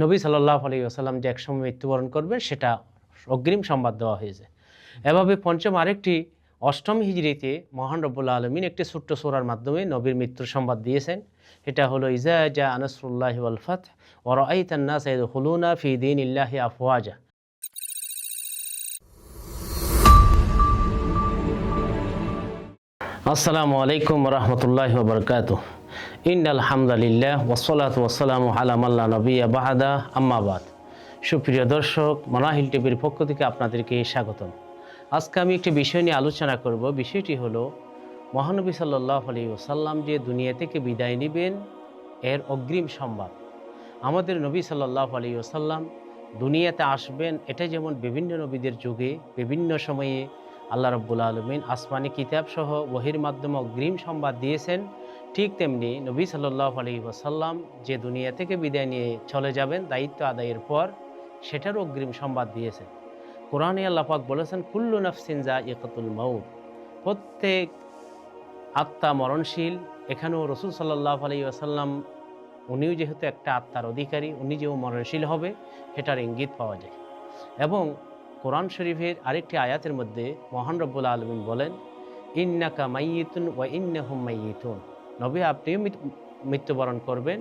নবী সাল্লাল্লাহু আলাইহি ওয়াসাল্লাম যে একসময় মৃত্যুবরণ করবেন সেটা অগ্রিম সংবাদ দেওয়া হয়েছে। এভাবে পঞ্চম আরেকটি অষ্টম হিজরিতে মহান রব্বুল আলমিন একটি ছোট্ট সূরার মাধ্যমে নবীর মৃত্যুর সংবাদ দিয়েছেন। এটা হলো ইজা জা নাসরুল্লাহি ওয়াল ফাতহ ওয়া রাআইতান নাসা ইয়াদখুলুনা ফি দীনিল্লাহি আফওয়াজা। আসসালামু আলাইকুম ওয়া রাহমাতুল্লাহি ওয়া বারাকাতুহু। ইন্নাল হামদালিল্লাহ ওয়াসসালাতু ওয়াসসালামু আলা মান লা নাবিয়্যা বা'দা, আম্মা বাদ। সুপ্রিয় দর্শক, মানাহিল টিভির পক্ষ থেকে আপনাদেরকে স্বাগতম। আজকে আমি একটি বিষয় নিয়ে আলোচনা করব। বিষয়টি হলো মহানবী সাল্লাল্লাহু আলাইহি ওয়াসাল্লাম যে দুনিয়া থেকে বিদায় নেবেন এর অগ্রিম সংবাদ। আমাদের নবী সাল্লাল্লাহু আলাইহি ওয়াসাল্লাম দুনিয়াতে আসবেন, এটা যেমন বিভিন্ন নবীদের যুগে বিভিন্ন সময়ে আল্লাহ রাব্বুল আলামিন আসমানি কিতাব সহ ওহীর মাধ্যমে অগ্রিম সংবাদ দিয়েছেন, ঠিক তেমনি নবী সাল্লাল্লাহু আলাইহি ওয়াসাল্লাম যে দুনিয়া থেকে বিদায় নিয়ে চলে যাবেন দায়িত্ব আদায়ের পর, সেটারও অগ্রিম সংবাদ দিয়েছেন। কোরআনে আল্লাহ পাক বলেছেন, কুল্লু নাফসিন যায়িকাতুল মাউত, প্রত্যেক আত্মা মরণশীল। এখানেও রাসূল সাল্লাল্লাহু আলাইহি ওয়াসাল্লাম উনিও যেহেতু একটা আত্মার অধিকারী, উনি যেও মরণশীল হবে সেটার ইঙ্গিত পাওয়া যায়। এবং কোরআন শরীফের আরেকটি আয়াতের মধ্যে মহান রব্বুল আলামিন বলেন, ইন্নাকা মাইয়িতুন ওয়া ইন্নাহুম মাইয়িতুন, নবী আপনিও মৃত্যুবরণ করবেন,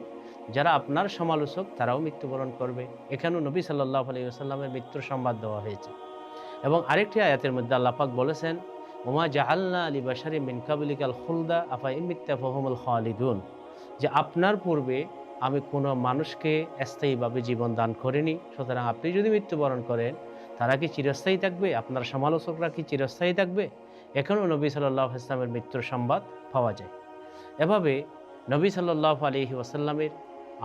যারা আপনার সমালোচক তারাও মৃত্যুবরণ করবে। এখানেও নবী সাল্লাল্লাহু আলাইহি ওয়াসাল্লামের মৃত্যুর সংবাদ দেওয়া হয়েছে। এবং আরেকটি আয়াতের মধ্যে আল্লাহ পাক বলেছেন, ওমা জাআলনা লিবাশারিন মিন কাবলিকাল খুলদা আফা ইন মিত্তা ফাহুমুল খালিদুন, যে আপনার পূর্বে আমি কোনো মানুষকে স্থায়ীভাবে জীবন দান করিনি, সুতরাং আপনি যদি মৃত্যুবরণ করেন তারা কি চিরস্থায়ী থাকবে? আপনার সমালোচকরা কি চিরস্থায়ী থাকবে? এখনও নবী সাল্লাল্লাহু আলাইহি ওয়াসাল্লামের মৃত্যুর সংবাদ পাওয়া যায়। এভাবে নবী সাল্লাল্লাহু আলাইহি ওয়াসাল্লামের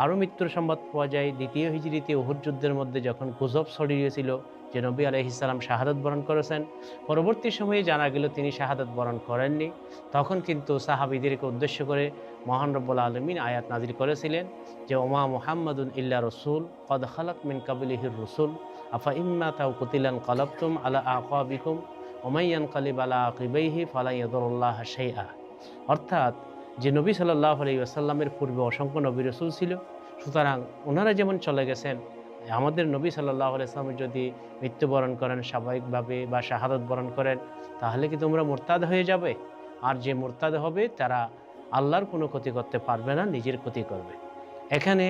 আরও মৃত্যুর সংবাদ পাওয়া যায়। দ্বিতীয় হিজরিতে উহুদ যুদ্ধের মধ্যে যখন গুজব ছড়িয়েছিল যে নবী আলাইহিস সালাম শাহাদাত বরণ করেছেন, পরবর্তী সময়ে জানা গেল তিনি শাহাদাত বরণ করেননি। তখন কিন্তু সাহাবীদেরকে উদ্দেশ্য করে মহান রব্বুল আলামিন আয়াত নাজিল করেছিলেন যে ওমা মুহাম্মাদুন ইল্লা রাসূল কদ খালাত মিন কাবলিহির রাসূল আফা ইম্মা তাও কুতিলান কালাবতুম আলা আকাবিকুম ওয়া মান ইয়ানকালিব আলা আকিবাইহি ফালা ইয়াদুরুল্লাহা শাইআ। অর্থাৎ যে নবী সাল্লাল্লাহু আলাইহি ওয়াসাল্লামের পূর্বে অসংখ্য নবী রাসূল ছিল, সুতরাং ওনারা যেমন চলে গেছেন, আমাদের নবী সাল্লাল্লাহু আলাইহি ওয়াসাল্লাম যদি মৃত্যুবরণ করেন স্বাভাবিকভাবে বা শাহাদাত বরণ করেন, তাহলে কি তোমরা মুরতাদ হয়ে যাবে? আর যে মুরতাদ হবে তারা আল্লাহর কোনো ক্ষতি করতে পারবে না, নিজের ক্ষতি করবে। এখানে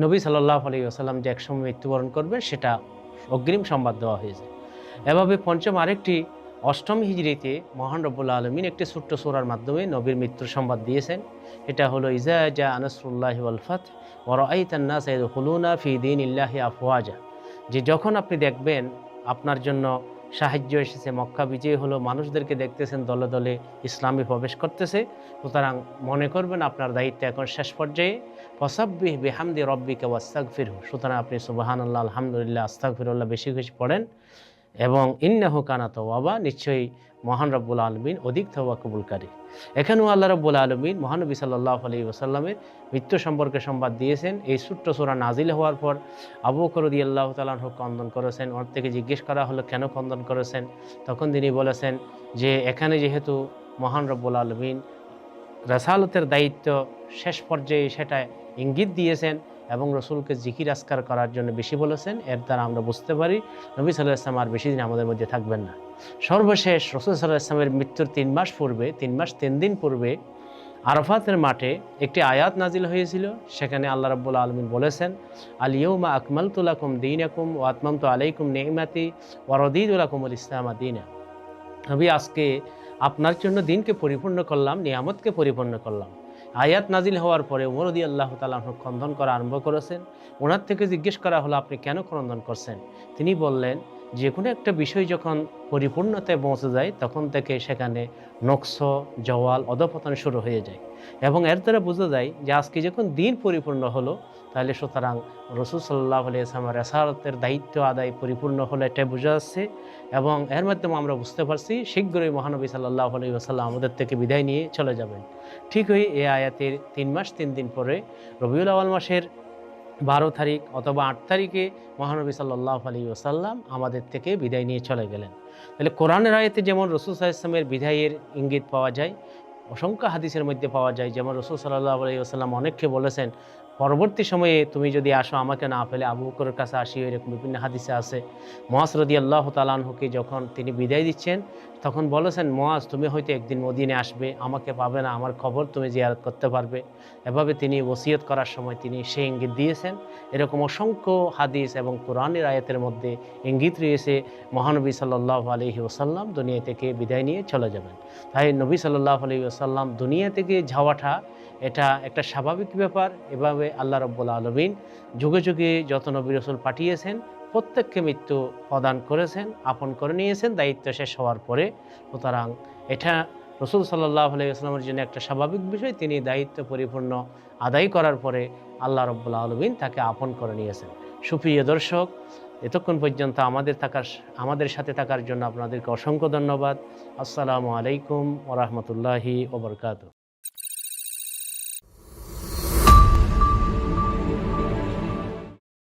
নবী সাল্লাল্লাহু আলাইহি ওয়াসাল্লাম যে একসময় মৃত্যুবরণ করবে সেটা অগ্রিম সংবাদ দেওয়া হয়েছে। এভাবে পঞ্চম আরেকটি অষ্টম হিজরিতে মহান রব্বুল আলামিন একটি ছোট্ট সূরার মাধ্যমে নবীর মৃত্যুর সংবাদ দিয়েছেন। এটা হলো ইজা জা নাসরুল্লাহি ওয়াল ফাতহ ওয়া রাআইতান নাসা ইয়াদখুলুনা ফি দীনিল্লাহি আফওয়াজা, যে যখন আপনি দেখবেন আপনার জন্য সাহায্য এসেছে, মক্কা বিজয় হলো, মানুষদেরকে দেখতেছেন দলে দলে ইসলামে প্রবেশ করতেছে, সুতরাং মনে করবেন আপনার দায়িত্ব এখন শেষ পর্যায়ে। ফাসাব্বিহ বিহামদি রাব্বিকা ওয়াস্তাগফিরহু, সুতরাং আপনি সুবহানাল্লাহ, আলহামদুলিল্লাহ, আস্তাগফিরুল্লাহ বেশি বেশি পড়েন। এবং ইন্নাহু কানা তাওয়াবা, নিশ্চয়ই মহান রব্বুল আলামিন অধিক তওবা কবুলকারী। এখানেও আল্লাহ রব্বুল আলামিন মহানবী সাল্লাল্লাহু আলাইহি ওয়াসাল্লামের মৃত্যু সম্পর্কে সংবাদ দিয়েছেন। এই ছোট্ট সূরা নাজিল হওয়ার পর আবু বকর রাদিয়াল্লাহু তাআলা আনহু খণ্ডন করেছেন। ওর থেকে জিজ্ঞেস করা হলো কেন খণ্ডন করেছেন? তখন তিনি বলেছেন যে এখানে যেহেতু মহান রব্বুল আলামিন রাসালতের দায়িত্ব শেষ পর্যায়ে সেটা ইঙ্গিত দিয়েছেন এবং রসুলকে জিকির আজকার করার জন্য বেশি বলেছেন, এর দ্বারা আমরা বুঝতে পারি নবী সাল্লাল্লাহু আলাইহি ওয়াসাল্লাম আর বেশি দিন আমাদের মধ্যে থাকবেন না। সর্বশেষ রসুল সাল্লাল্লাহু আলাইহি ওয়াসাল্লামের মৃত্যুর 3 মাস পূর্বে, 3 মাস 3 দিন পূর্বে আরাফাতের মাঠে একটি আয়াত নাজিল হয়েছিল। সেখানে আল্লাহ রাব্বুল আলামিন বলেছেন, আল ইয়াউমা আকমালতু লাকুম দীনাকুম ওয়া আতমামতু আলাইকুম নি'মাতি ওয়া রাদিতু লাকুমুল ইসলামা দীনা। নবী, আজকে আপনার জন্য দিনকে পরিপূর্ণ করলাম, নিয়ামতকে পরিপূর্ণ করলাম। আয়াত নাজিল হওয়ার পরে ওমর রাদিয়াল্লাহু তাআলা আনহু খণ্ডন করা আরম্ভ করেছেন। ওনার থেকে জিজ্ঞেস করা হলো আপনি কেন খণ্ডন করছেন? তিনি বললেন যে কোনো একটা বিষয় যখন পরিপূর্ণতায় পৌঁছে যায় তখন থেকে সেখানে নকশ, জওয়াল, অধঃপতন শুরু হয়ে যায়। এবং এর দ্বারা বোঝা যায় যে আজকে যখন দিন পরিপূর্ণ হলো, তাহলে সুতরাং রাসূল সাল্লাল্লাহু আলাইহি ওয়াসাল্লামের রিসালাতের দায়িত্ব আদায় পরিপূর্ণ হলো, এটাই বোঝা যাচ্ছে। এবং এর মাধ্যমে আমরা বুঝতে পারছি শীঘ্রই মহানবী সাল্লাল্লাহু আলাইহি ওয়াসাল্লাম আমাদের থেকে বিদায় নিয়ে চলে যাবেন। ঠিকই এই আয়াতের 3 মাস 3 দিন পরে রবিউল আউয়াল মাসের 12 তারিখ অথবা 8 তারিখে মহানবী সাল্লাল্লাহু আলাইহি ওয়াসাল্লাম আমাদের থেকে বিদায় নিয়ে চলে গেলেন। তাহলে কোরআনের আয়াতে যেমন রাসূল সাল্লাল্লাহু আলাইহি ওয়াসাল্লামের বিদায়ের ইঙ্গিত পাওয়া যায়, অসংখ্য হাদিসের মধ্যে পাওয়া যায়। যেমন রাসূল সাল্লাল্লাহু আলাইহি ওয়াসাল্লাম অনেককে বলেছেন পরবর্তী সময়ে তুমি যদি আসো আমাকে না পেলে আবু বকরের কাছে আসিও, এরকম বিভিন্ন হাদিসে আছে। মুআজ রাদিয়াল্লাহু তাআলা আনহুকে যখন তিনি বিদায় দিচ্ছেন তখন বলেছেন, মুআজ তুমি হয়তো একদিন মদিনে আসবে, আমাকে পাবে না, আমার খবর তুমি জিয়ারত করতে পারবে। এভাবে তিনি ওসিয়ত করার সময় তিনি সেই ইঙ্গিত দিয়েছেন। এরকম অসংখ্য হাদিস এবং কোরআনের আয়াতের মধ্যে ইঙ্গিত রয়েছে মহানবী সাল্লাল্লাহু আলাইহি ওয়াসাল্লাম দুনিয়া থেকে বিদায় নিয়ে চলে যাবেন। তাই নবী সাল্লাল্লাহু আলাইহি ওয়াসাল্লাম দুনিয়া থেকে যাওয়াটা এটা একটা স্বাভাবিক ব্যাপার। এভাবে আল্লাহ রাব্বুল আলামিন যুগে যুগে যত নবী রাসূল পাঠিয়েছেন প্রত্যেককে মৃত্যু প্রদান করেছেন, আপন করে নিয়েছেন দায়িত্ব শেষ হওয়ার পরে। সুতরাং এটা রাসূল সাল্লাল্লাহু আলাইহি ওয়াসাল্লামের জন্য একটা স্বাভাবিক বিষয়। তিনি দায়িত্ব পরিপূর্ণ আদায় করার পরে আল্লাহ রাব্বুল আলামিন তাকে আপন করে নিয়েছেন। সুপ্রিয় দর্শক, এতক্ষণ পর্যন্ত আমাদের সাথে থাকার জন্য আপনাদেরকে অসংখ্য ধন্যবাদ। আসসালামু আলাইকুম ওয়া রাহমাতুল্লাহি ওয়া বারাকাতুহু।